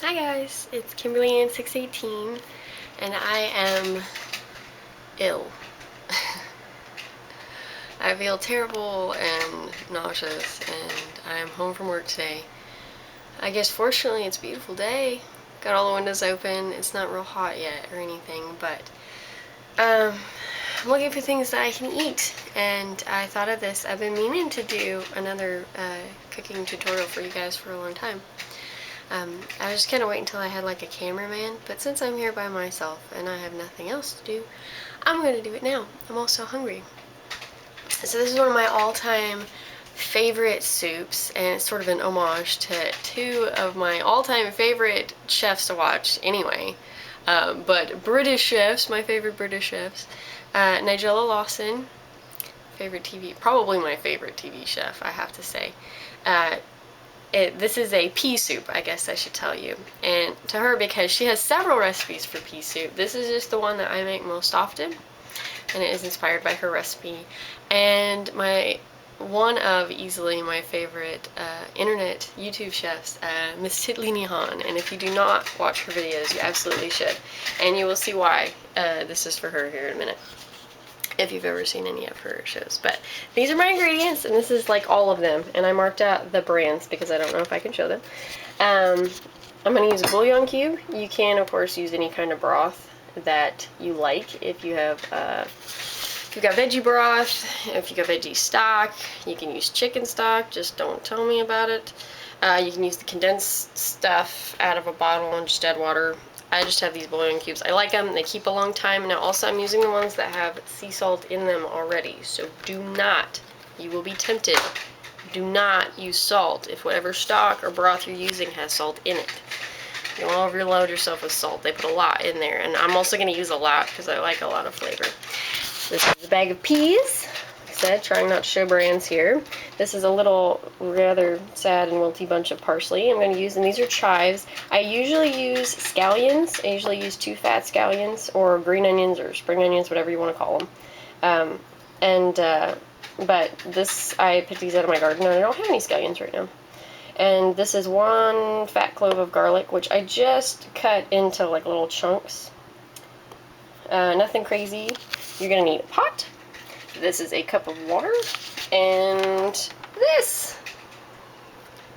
Hi guys, it's Kimberly618 and I am ill. I feel terrible and nauseous and I'm home from work today. I guess fortunately it's a beautiful day. Got all the windows open. It's not real hot yet or anything, but I'm looking for things that I can eat, and I thought of this. I've been meaning to do another cooking tutorial for you guys for a long time. I was just kind of waiting until I had like a cameraman, but since I'm here by myself and I have nothing else to do, I'm going to do it now. I'm also hungry. So this is one of my all-time favorite soups, and it's sort of an homage to two of my all-time favorite chefs to watch anyway. But British chefs, my favorite British chefs. Nigella Lawson, probably my favorite TV chef, I have to say. This is a pea soup, I guess I should tell you. And to her, because she has several recipes for pea soup, this is just the one that I make most often. And it is inspired by her recipe. And one of easily my favorite internet YouTube chefs, Miss TitliNihaan. And if you do not watch her videos, you absolutely should. And you will see why this is for her here in a minute, if you've ever seen any of her shows. But these are my ingredients, and this is like all of them, and I marked out the brands because I don't know if I can show them. I'm going to use a bouillon cube. You can of course use any kind of broth that you like. If you have if you've got veggie broth, if you got veggie stock, you can use chicken stock, just don't tell me about it. You can use the condensed stuff out of a bottle and just add water. I just have these bouillon cubes. I like them. They keep a long time. Now also I'm using the ones that have sea salt in them already. So do not, you will be tempted, do not use salt if whatever stock or broth you're using has salt in it. You don't overload yourself with salt. They put a lot in there, and I'm also going to use a lot because I like a lot of flavor. This is a bag of peas. Said, trying not to show brands here. This is a little rather sad and wilty bunch of parsley I'm going to use, and these are chives. I usually use scallions. I usually use 2 fat scallions, or green onions, or spring onions, whatever you want to call them. But this, I picked these out of my garden, and I don't have any scallions right now. And this is 1 fat clove of garlic, which I just cut into like little chunks. Nothing crazy. You're going to need a pot. This is a cup of water, and this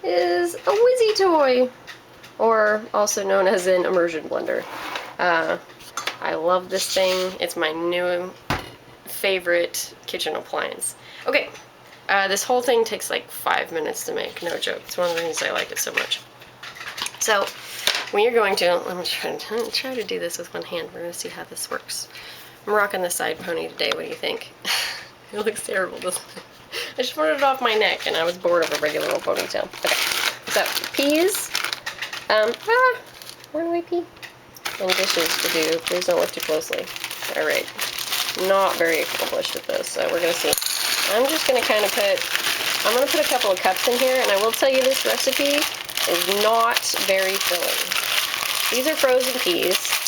is a Whizzy toy, or also known as an immersion blender. I love this thing. It's my new favorite kitchen appliance. Okay, this whole thing takes like 5 minutes to make, no joke. It's one of the reasons I like it so much. So, when you're going to, let me try to do this with one hand. We're going to see how this works. I'm rocking the side pony today. What do you think? It looks terrible, doesn't it? I just wanted it off my neck, and I was bored of a regular old ponytail. Okay, so peas. Where do I pee? And dishes to do. Please don't look too closely. All right, not very accomplished at this, so we're gonna see. I'm just gonna kind of I'm gonna put a couple of cups in here, and I will tell you this recipe is not very filling. These are frozen peas.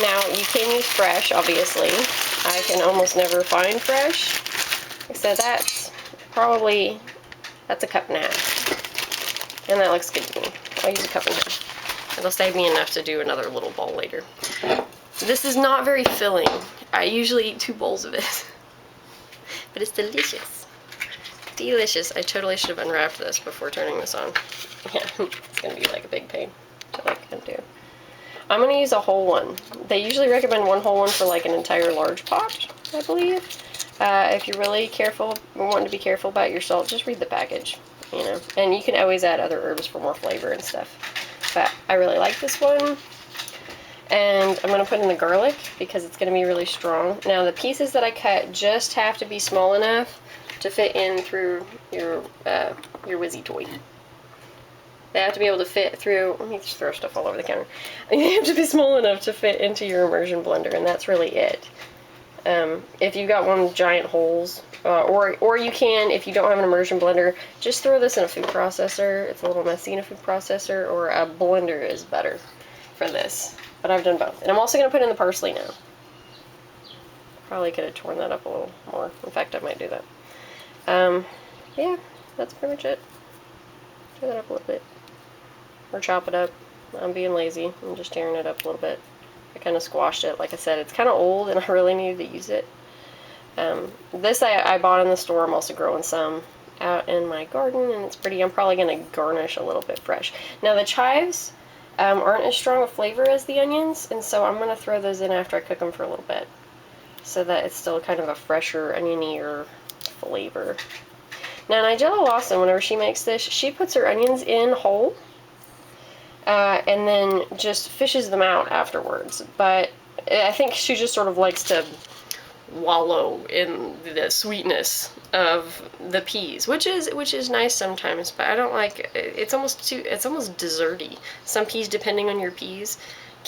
Now, you can use fresh, obviously. I can almost never find fresh. So that's a cup and a half. And that looks good to me. I'll use a cup and a half. It'll save me enough to do another little bowl later. This is not very filling. I usually eat 2 bowls of it. But it's delicious. Delicious. I totally should have unwrapped this before turning this on. Yeah, it's going to be like a big pain to like undo. I'm going to use a whole one. They usually recommend 1 whole one for like an entire large pot, I believe. If you're really careful, wanting to be careful about your salt, just read the package, you know. And you can always add other herbs for more flavor and stuff. But I really like this one. And I'm going to put in the garlic because it's going to be really strong. Now the pieces that I cut just have to be small enough to fit in through your Whizzy toy. They have to be able to fit through, let me just throw stuff all over the counter. They have to be small enough to fit into your immersion blender, and that's really it. If you've got one with giant holes, or you can, if you don't have an immersion blender, just throw this in a food processor. It's a little messy in a food processor, or a blender is better for this. But I've done both. And I'm also going to put in the parsley now. Probably could have torn that up a little more. In fact, I might do that. Yeah, that's pretty much it. Tear that up a little bit. Or chop it up. I'm being lazy. I'm just tearing it up a little bit. I kind of squashed it. Like I said, it's kind of old and I really needed to use it. This I bought in the store. I'm also growing some out in my garden, and it's pretty. I'm probably going to garnish a little bit fresh. Now the chives aren't as strong a flavor as the onions, and so I'm going to throw those in after I cook them for a little bit, so that it's still kind of a fresher, oniony-er flavor. Now Nigella Lawson, whenever she makes this, she puts her onions in whole, and then just fishes them out afterwards. But I think she just sort of likes to wallow in the sweetness of the peas, which is nice sometimes, but I don't like it's almost desserty. Some peas, depending on your peas,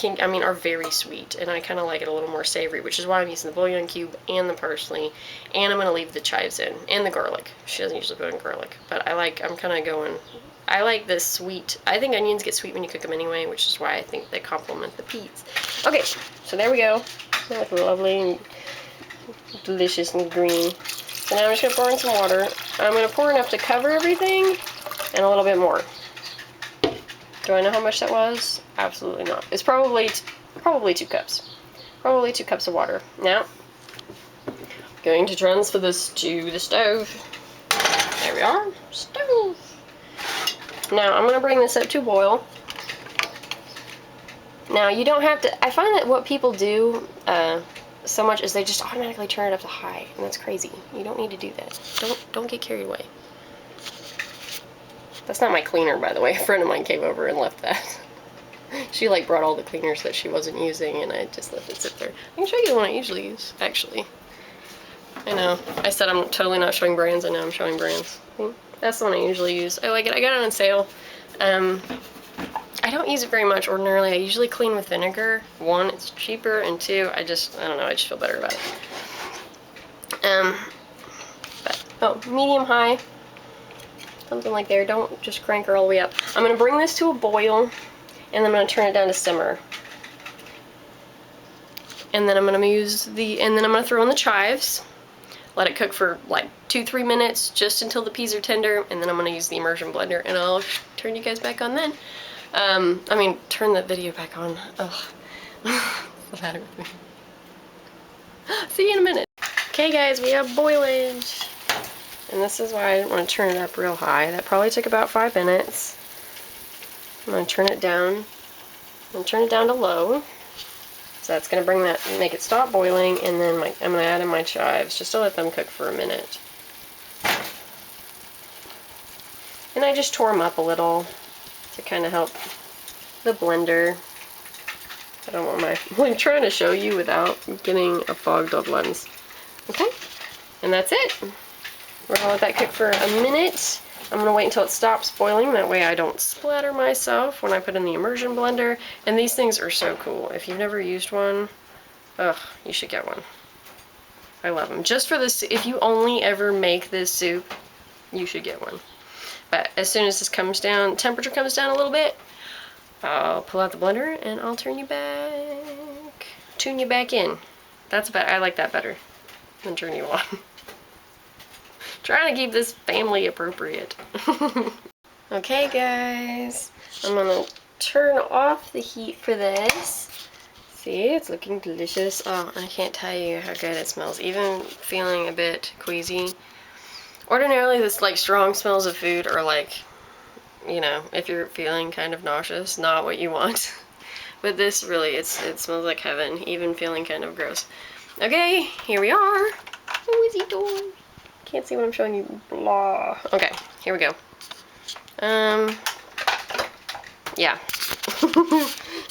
are very sweet, and I kind of like it a little more savory, which is why I'm using the bouillon cube and the parsley, and I'm going to leave the chives in, and the garlic. She doesn't usually put in garlic, but I like this sweet. I think onions get sweet when you cook them anyway, which is why I think they complement the peas. Okay, so there we go. They look lovely and delicious and green. So now I'm just going to pour in some water. I'm going to pour enough to cover everything and a little bit more. Do I know how much that was? Absolutely not. It's probably 2 cups. Probably 2 cups of water. Now, going to transfer this to the stove. There we are. Stove. Now, I'm going to bring this up to a boil. Now, you don't have to... I find that what people do so much is they just automatically turn it up to high, and that's crazy. You don't need to do that. Don't get carried away. That's not my cleaner, by the way. A friend of mine came over and left that. She brought all the cleaners that she wasn't using, and I just let it sit there. I can show you the one I usually use, actually. I know. I said I'm totally not showing brands. I know I'm showing brands. That's the one I usually use. I like it. I got it on sale. I don't use it very much ordinarily. I usually clean with vinegar. 1, it's cheaper, and 2, I don't know, I just feel better about it. Medium high. Something like there. Don't just crank her all the way up. I'm going to bring this to a boil, and then I'm going to turn it down to simmer. And then I'm going to throw in the chives. Let it cook for 2-3 minutes, just until the peas are tender, and then I'm going to use the immersion blender, and I'll turn you guys back on then. Turn the video back on. Ugh. What's the matter with me? See you in a minute. Okay guys, we have boilage. And this is why I didn't want to turn it up real high. That probably took about 5 minutes. I'm going to turn it down. I'm going to turn it down to low. So that's going to make it stop boiling, and then I'm going to add in my chives just to let them cook for a minute. And I just tore them up a little to kind of help the blender. I don't want I'm trying to show you without getting a fogged up lens. Okay, and that's it. We're going to let that cook for a minute. I'm going to wait until it stops boiling, that way I don't splatter myself when I put in the immersion blender. And these things are so cool. If you've never used one, you should get one. I love them. Just for this, if you only ever make this soup, you should get one. But as soon as this comes down, temperature comes down a little bit, I'll pull out the blender and I'll tune you back in. I like that better than turn you on. Trying to keep this family appropriate. Okay guys, I'm gonna turn off the heat for this. See, it's looking delicious. Oh, I can't tell you how good it smells. Even feeling a bit queasy. Ordinarily this strong smells of food are if you're feeling kind of nauseous, not what you want. But this really, it smells like heaven, even feeling kind of gross. Okay, here we are. What is he doing? Can't see what I'm showing you. Blah. Okay, here we go. Yeah.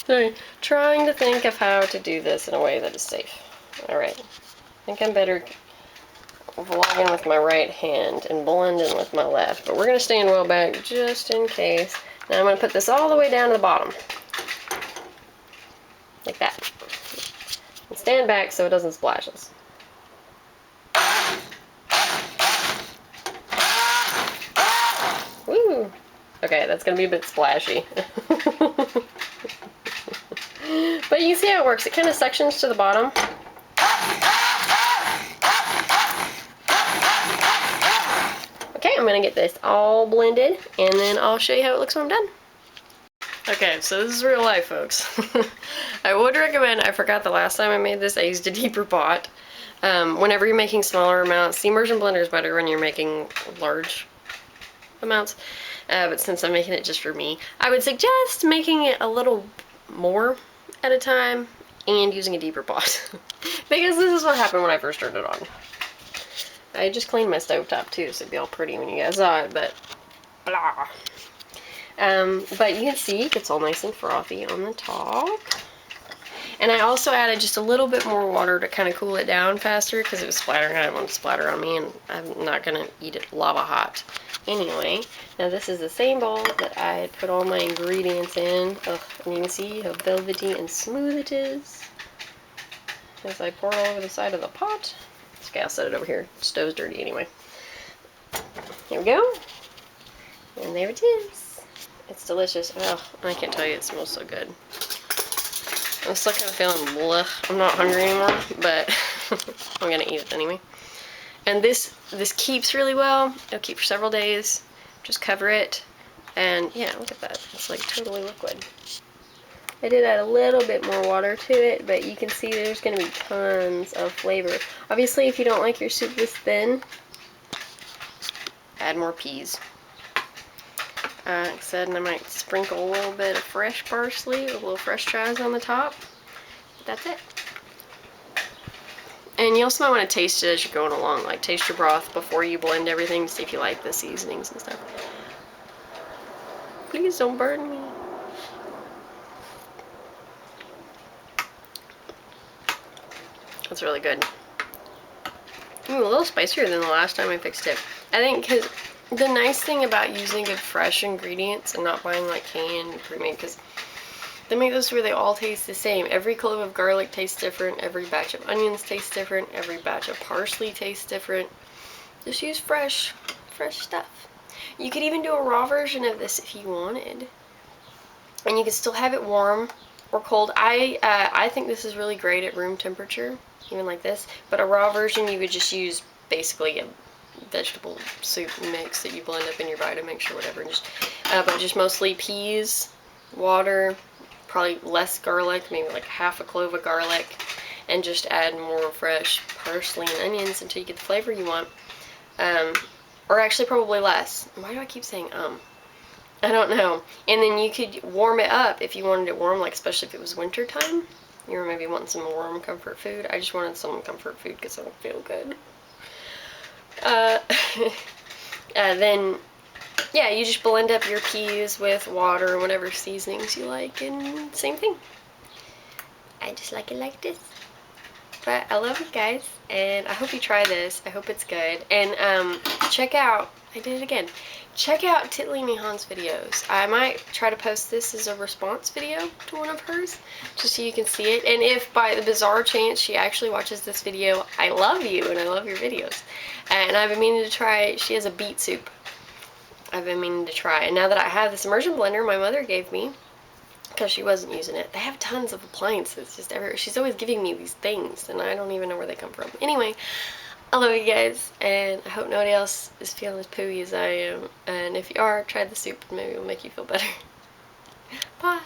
Sorry, trying to think of how to do this in a way that is safe. Alright. I think I'm better vlogging with my right hand and blending with my left, but we're going to stand well back just in case. Now I'm going to put this all the way down to the bottom. Like that. And stand back so it doesn't splash us. Woo! Okay, that's going to be a bit splashy. But you see how it works. It kind of sections to the bottom. Okay, I'm going to get this all blended, and then I'll show you how it looks when I'm done. Okay, so this is real life, folks. I would recommend, I forgot the last time I made this, I used a deeper pot. Whenever you're making smaller amounts, the immersion blender is better when you're making large amounts. But since I'm making it just for me, I would suggest making it a little more at a time and using a deeper pot. Because this is what happened when I first turned it on. I just cleaned my stovetop too, so it'd be all pretty when you guys saw it, but blah. But you can see it's all nice and frothy on the top. And I also added just a little bit more water to kind of cool it down faster because it was splattering. I didn't want it to splatter on me, and I'm not going to eat it lava hot. Anyway, now this is the same bowl that I had put all my ingredients in. Ugh, and you can see how velvety and smooth it is as I pour it all over the side of the pot. Okay, I'll set it over here. The stove's dirty anyway. Here we go. And there it is. It's delicious. Oh, I can't tell you, it smells so good. I'm still kind of feeling bleh. I'm not hungry anymore, but I'm gonna eat it anyway. And this keeps really well. It'll keep for several days. Just cover it, and yeah, look at that. It's like totally liquid. I did add a little bit more water to it, but you can see there's gonna be tons of flavor. Obviously, if you don't like your soup this thin, add more peas. Like I said, and I might sprinkle a little bit of fresh parsley, a little fresh chives on the top. That's it. And you also might want to taste it as you're going along. Like, taste your broth before you blend everything to see if you like the seasonings and stuff. Please don't burn me. That's really good. Ooh, a little spicier than the last time I fixed it. I think because the nice thing about using good fresh ingredients and not buying like canned pre-made, because they make this where they all taste the same. Every clove of garlic tastes different. Every batch of onions tastes different. Every batch of parsley tastes different. Just use fresh stuff. You could even do a raw version of this if you wanted, and you could still have it warm or cold. I think this is really great at room temperature, even like this. But a raw version, you would just use basically a vegetable soup mix that you blend up in your Vitamix or whatever, and but just mostly peas, water, probably less garlic, maybe like half a clove of garlic, and just add more fresh parsley and onions until you get the flavor you want. Or actually probably less. Why do I keep saying I don't know. And then you could warm it up if you wanted it warm, like especially if it was winter time. You were maybe wanting some warm comfort food. I just wanted some comfort food because I don't feel good. Then, yeah, you just blend up your peas with water and whatever seasonings you like, and same thing. I just like it like this. But I love you guys, and I hope you try this. I hope it's good. And check out, I did it again. Check out TitliNihaan's videos. I might try to post this as a response video to one of hers, just so you can see it. And if by the bizarre chance she actually watches this video, I love you and I love your videos. And I've been meaning to try, she has a beet soup I've been meaning to try. And now that I have this immersion blender my mother gave me, because she wasn't using it. They have tons of appliances just everywhere. She's always giving me these things, and I don't even know where they come from. Anyway, I love you guys, and I hope nobody else is feeling as pooey as I am. And if you are, try the soup, and maybe it'll make you feel better. Bye!